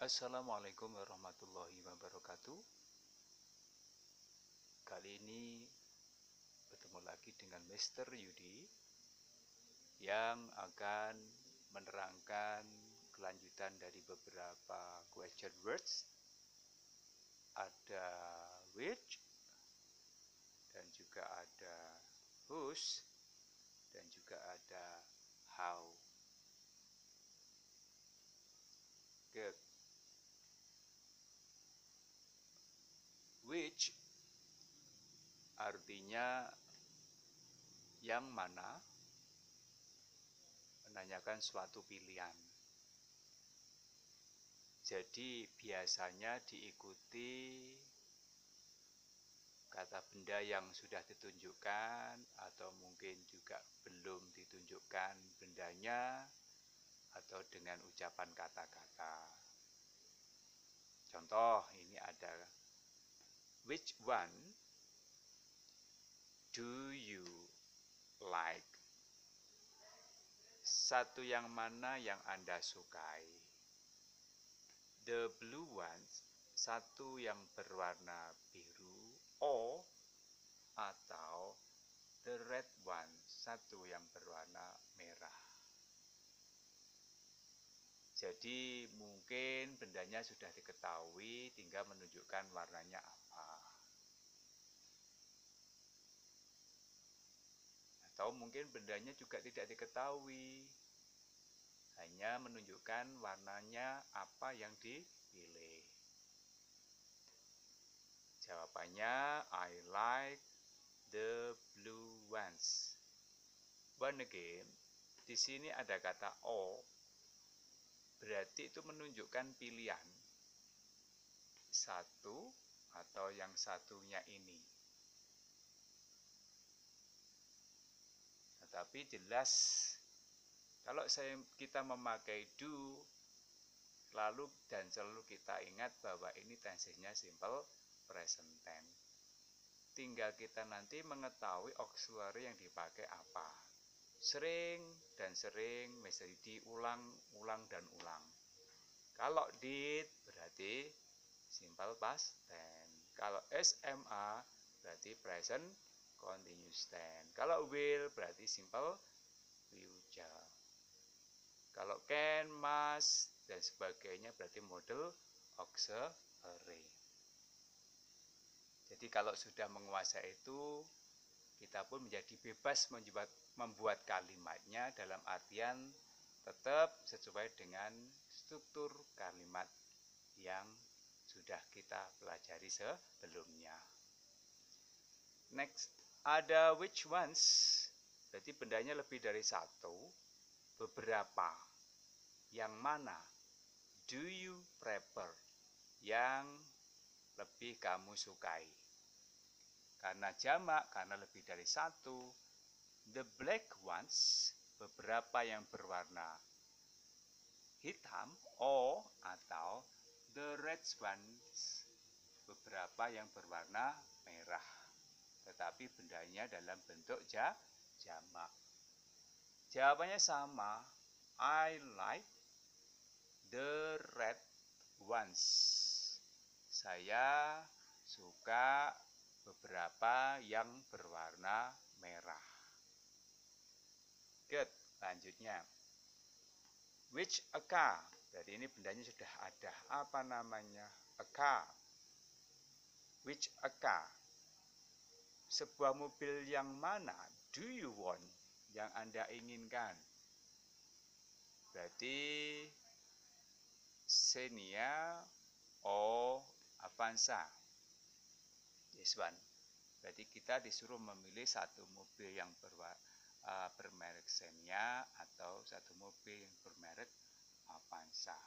Assalamualaikum warahmatullahi wabarakatuh. Kali ini bertemu lagi dengan Mr. Yudi yang akan menerangkan kelanjutan dari beberapa question words. Ada which, dan juga ada whose, dan juga ada how. Good. Which artinya yang mana, menanyakan suatu pilihan. Jadi biasanya diikuti kata benda yang sudah ditunjukkan atau mungkin juga belum ditunjukkan bendanya atau dengan ucapan kata-kata. Contoh ini ada which one do you like? Satu yang mana yang Anda sukai? The blue ones, satu yang berwarna biru, or atau the red one, satu yang berwarna merah. Jadi mungkin bendanya sudah diketahui, tinggal menunjukkan warnanya apa. Atau mungkin bendanya juga tidak diketahui, hanya menunjukkan warnanya apa yang dipilih. Jawabannya, I like the blue ones. One again, di sini ada kata "or", berarti itu menunjukkan pilihan. Satu atau yang satunya ini. Tetapi jelas, kalau kita memakai do, lalu dan selalu kita ingat bahwa ini tensesnya simple present tense. Tinggal kita nanti mengetahui auxiliary yang dipakai apa. Sering dan sering, misalnya diulang, ulang dan ulang. Kalau did berarti simple past tense. Kalau SMA berarti present continuous tense. Kalau will berarti simple future. Kalau can, must dan sebagainya berarti model auxiliary. Jadi kalau sudah menguasai itu, kita pun menjadi bebas membuat kalimatnya dalam artian tetap sesuai dengan struktur kalimat yang sudah kita pelajari sebelumnya. Next, ada which ones, berarti bendanya lebih dari satu, beberapa, yang mana, do you prefer, yang lebih kamu sukai. Karena jamak, karena lebih dari satu, the black ones, beberapa yang berwarna hitam, or atau the red ones, beberapa yang berwarna merah. Tetapi bendanya dalam bentuk jamak. Jawabannya sama, I like the red ones. Saya suka beberapa yang berwarna merah. Good, lanjutnya. Which a car, jadi ini bendanya sudah ada. Apa namanya? A car. Which a car. Sebuah mobil yang mana? Do you want? Yang Anda inginkan. Berarti Xenia or Avanza. This one. Berarti kita disuruh memilih satu mobil yang bermerek Xenia atau satu mobil yang bermerek Avanza.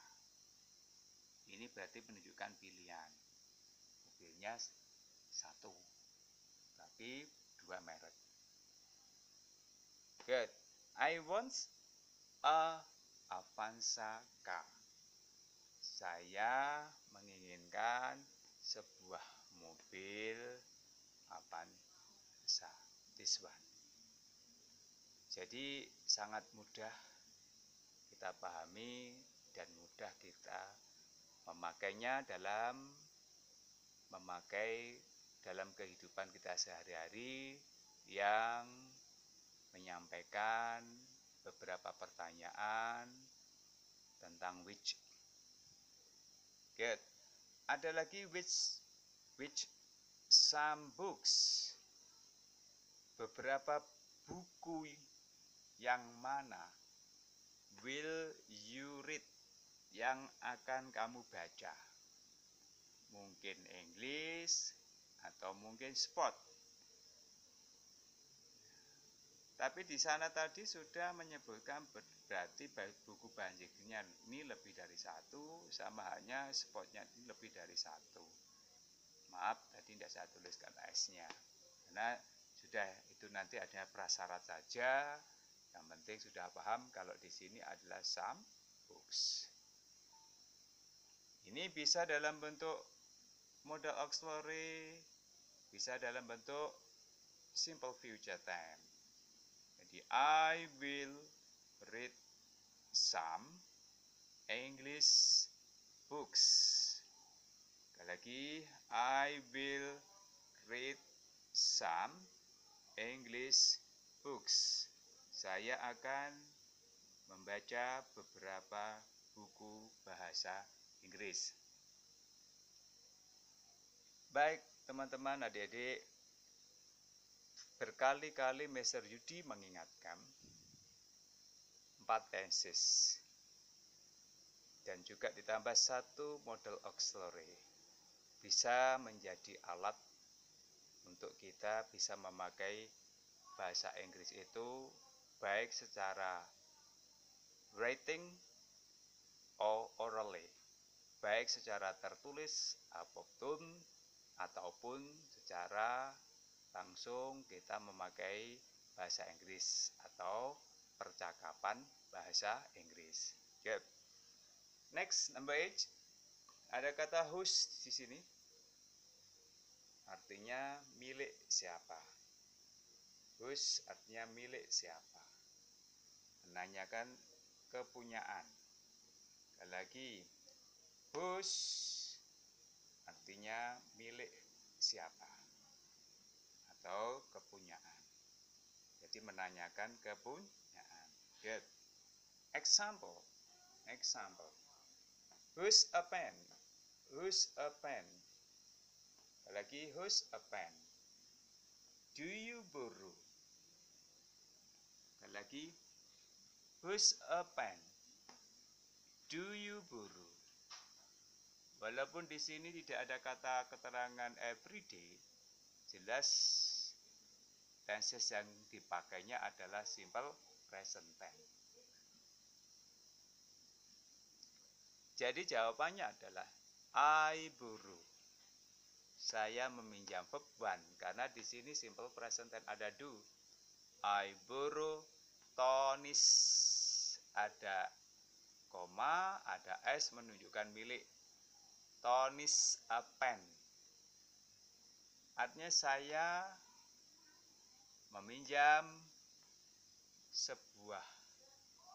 Ini berarti menunjukkan pilihan. Mobilnya satu, tapi dua merek. Good. I want a Avanza car. Saya menginginkan sebuah mobil Avanza. This one. Jadi sangat mudah kita pahami dan mudah kita memakainya dalam kehidupan kita sehari-hari yang menyampaikan beberapa pertanyaan tentang which. Good. Ada lagi which some books. Beberapa buku yang mana will you read, yang akan kamu baca. Mungkin English atau mungkin sport. Tapi di sana tadi sudah menyebutkan berarti buku banyaknya ini lebih dari satu, sama halnya spotnya ini lebih dari satu. Maaf, tadi tidak saya tuliskan S-nya. Karena sudah itu nanti ada prasyarat saja. Yang penting sudah paham kalau di sini adalah some books. Ini bisa dalam bentuk modal auxiliary, bisa dalam bentuk simple future tense. Jadi I will read some English books. Sekali lagi, I will read some English books. Saya akan membaca beberapa buku bahasa Inggris. Baik, teman-teman, adik-adik, berkali-kali Mr. Yudi mengingatkan 4 tenses dan juga ditambah 1 model auxiliary bisa menjadi alat untuk kita bisa memakai bahasa Inggris itu baik secara writing or orally, baik secara tertulis ataupun secara langsung kita memakai bahasa Inggris atau percakapan bahasa Inggris. Good. Next, number 8. Ada kata whose di sini. Artinya milik siapa. Whose artinya milik siapa. Menanyakan kepunyaan. Sekali lagi, whose artinya milik siapa atau kepunyaan. Jadi menanyakan kepunyaan. Good. Example. Whose a pen? Whose a pen? Lagi whose a pen? Do you borrow? Lagi whose a pen? Do you borrow? Walaupun di sini tidak ada kata keterangan everyday, jelas tenses yang dipakainya adalah simple present tense. Jadi jawabannya adalah I borrow. Saya meminjam verb 1 karena di sini simple present tense ada do. I borrow Tony's, ada koma, ada s menunjukkan milik. Tony's a pen. Artinya saya meminjam sebuah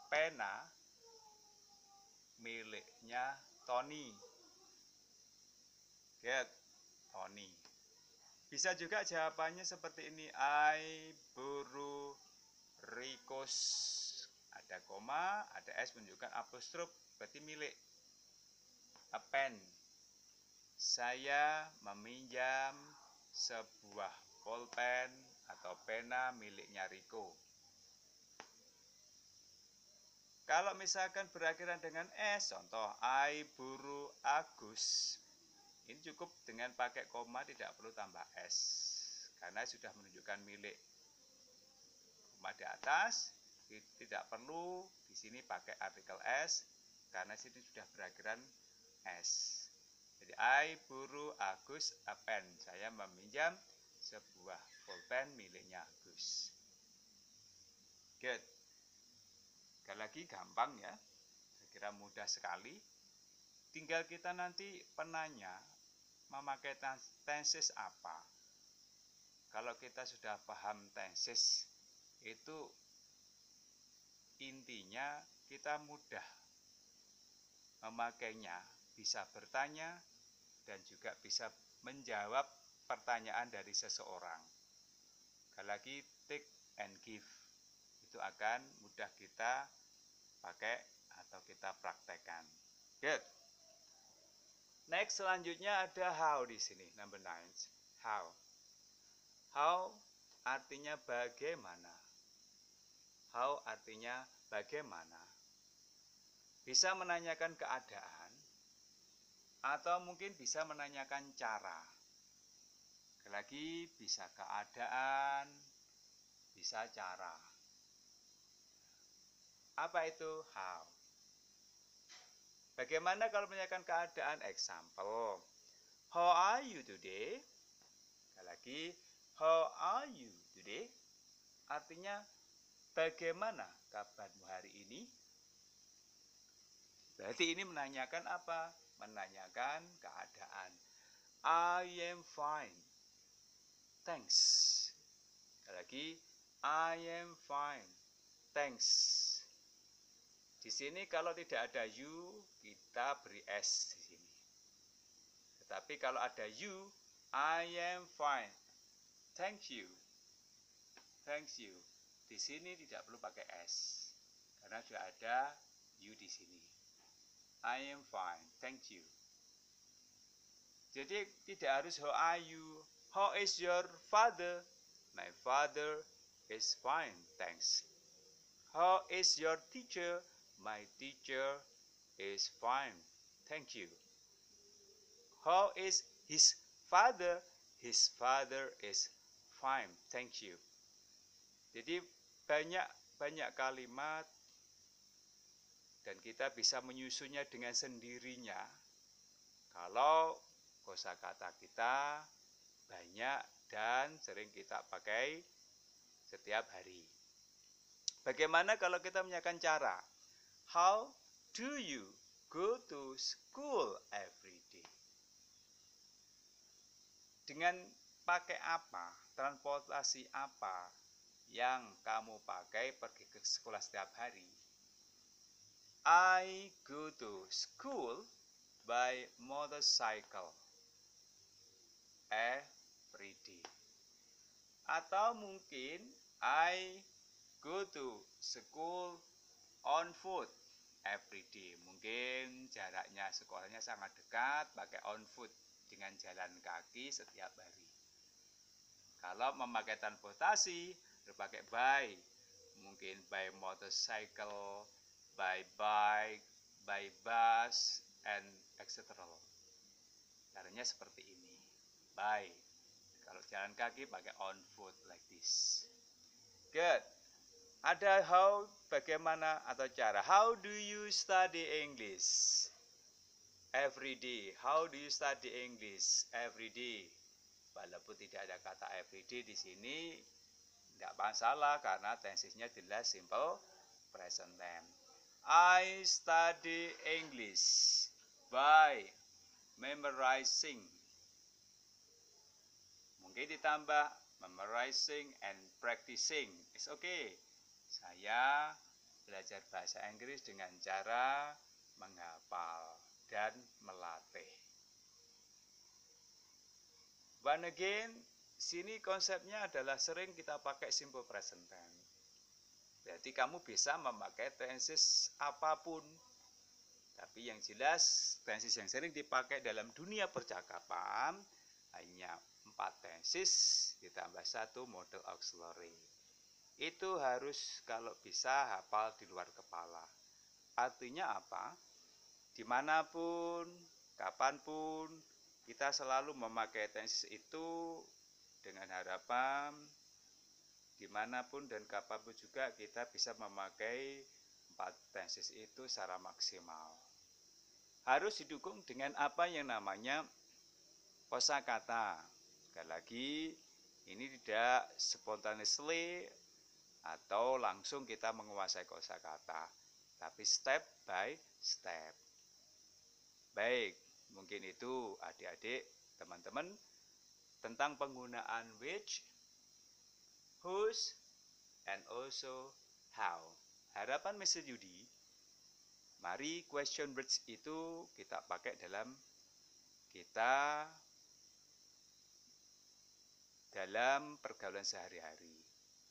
pena miliknya Tony. Get Tony. Bisa juga jawabannya seperti ini. I borrow Rico's, ada koma, ada s menunjukkan apostrof, berarti milik. A pen. Saya meminjam sebuah pulpen atau pena miliknya Rico. Kalau misalkan berakhiran dengan S, contoh I borrow Agus, ini cukup dengan pakai koma, tidak perlu tambah S karena sudah menunjukkan milik. Koma di atas, tidak perlu di sini pakai artikel S karena sini sudah berakhiran S. Jadi I borrow Agus a pen. Saya meminjam sebuah pulpen miliknya Agus. Good. Sekali lagi gampang ya, saya kira mudah sekali. Tinggal kita nanti penanya memakai tenses apa. Kalau kita sudah paham tenses, itu intinya kita mudah memakainya, bisa bertanya, dan juga bisa menjawab pertanyaan dari seseorang. Sekali lagi, take and give. Itu akan mudah kita pakai atau kita praktekkan. Good. Next, selanjutnya ada how di sini, number 9. How. How artinya bagaimana. How artinya bagaimana. Bisa menanyakan keadaan, atau mungkin bisa menanyakan cara. Sekali lagi, bisa keadaan, bisa cara. Apa itu how? Bagaimana kalau menanyakan keadaan? Example, how are you today? Sekali lagi, how are you today? Artinya, bagaimana kabarmu hari ini? Berarti ini menanyakan apa? Menanyakan keadaan. I am fine. Thanks. Sekali lagi, I am fine. Thanks. Di sini kalau tidak ada you, kita beri s di sini. Tetapi kalau ada you, I am fine. Thank you. Thank you. Di sini tidak perlu pakai s. Karena sudah ada you di sini. I am fine. Thank you. Jadi tidak harus how are you? How is your father? My father is fine, thanks. How is your teacher? My teacher is fine, thank you. How is his father? His father is fine, thank you. Jadi banyak kalimat dan kita bisa menyusunnya dengan sendirinya kalau kosakata kita banyak dan sering kita pakai setiap hari. Bagaimana kalau kita menanyakan cara? How do you go to school every day? Dengan pakai apa? Transportasi apa yang kamu pakai pergi ke sekolah setiap hari? I go to school by motorcycle every day. Atau mungkin I go to school on foot every day. Mungkin jaraknya sekolahnya sangat dekat, pakai on foot dengan jalan kaki setiap hari. Kalau memakai transportasi, berpakai by, mungkin by motorcycle, by bike, by bus, and etc. Caranya seperti ini. By. Kalau jalan kaki pakai on foot like this. Good. Ada how, bagaimana atau cara. How do you study English every day? How do you study English every day? Walaupun tidak ada kata every day di sini, tidak masalah karena tensesnya jelas simple present tense. I study English by memorizing. Mungkin ditambah memorizing and practicing. It's okay. Saya belajar bahasa Inggris dengan cara menghafal dan melatih. One again, sini konsepnya adalah sering kita pakai simple present tense. Berarti kamu bisa memakai tenses apapun. Tapi yang jelas, tenses yang sering dipakai dalam dunia percakapan hanya 4 tenses ditambah 1 model auxiliary. Itu harus kalau bisa hafal di luar kepala. Artinya apa? Dimanapun, kapanpun, kita selalu memakai tenses itu dengan harapan dimanapun dan kapanpun juga kita bisa memakai 4 tenses itu secara maksimal. Harus didukung dengan apa yang namanya kosakata. Sekali lagi, ini tidak spontaneously atau langsung kita menguasai kosakata, tapi step by step. Baik, mungkin itu adik-adik, teman-teman, tentang penggunaan which, whose, and also how. Harapan Mr. Yudi, Mari question words itu kita pakai dalam pergaulan sehari-hari.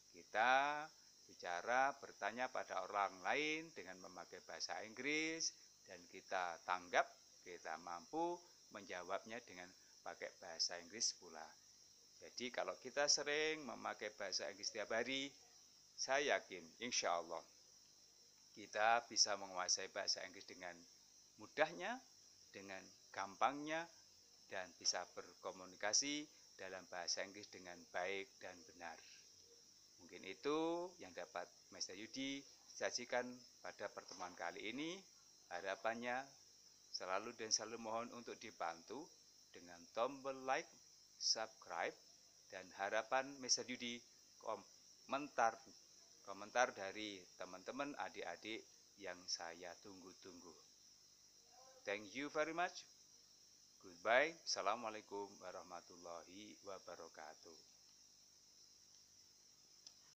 Kita bicara, bertanya pada orang lain dengan memakai bahasa Inggris, dan kita tanggap, kita mampu menjawabnya dengan pakai bahasa Inggris pula. Jadi kalau kita sering memakai bahasa Inggris setiap hari, saya yakin insya Allah kita bisa menguasai bahasa Inggris dengan mudahnya, dengan gampangnya, dan bisa berkomunikasi dalam bahasa Inggris dengan baik dan benar. Mungkin itu yang dapat Master Yudi sajikan pada pertemuan kali ini. Harapannya selalu dan selalu mohon untuk dibantu dengan tombol like, subscribe, dan harapan Master Yudi komentar dari teman-teman adik-adik yang saya tunggu-tunggu. Thank you very much. Goodbye. Assalamualaikum warahmatullahi wabarakatuh.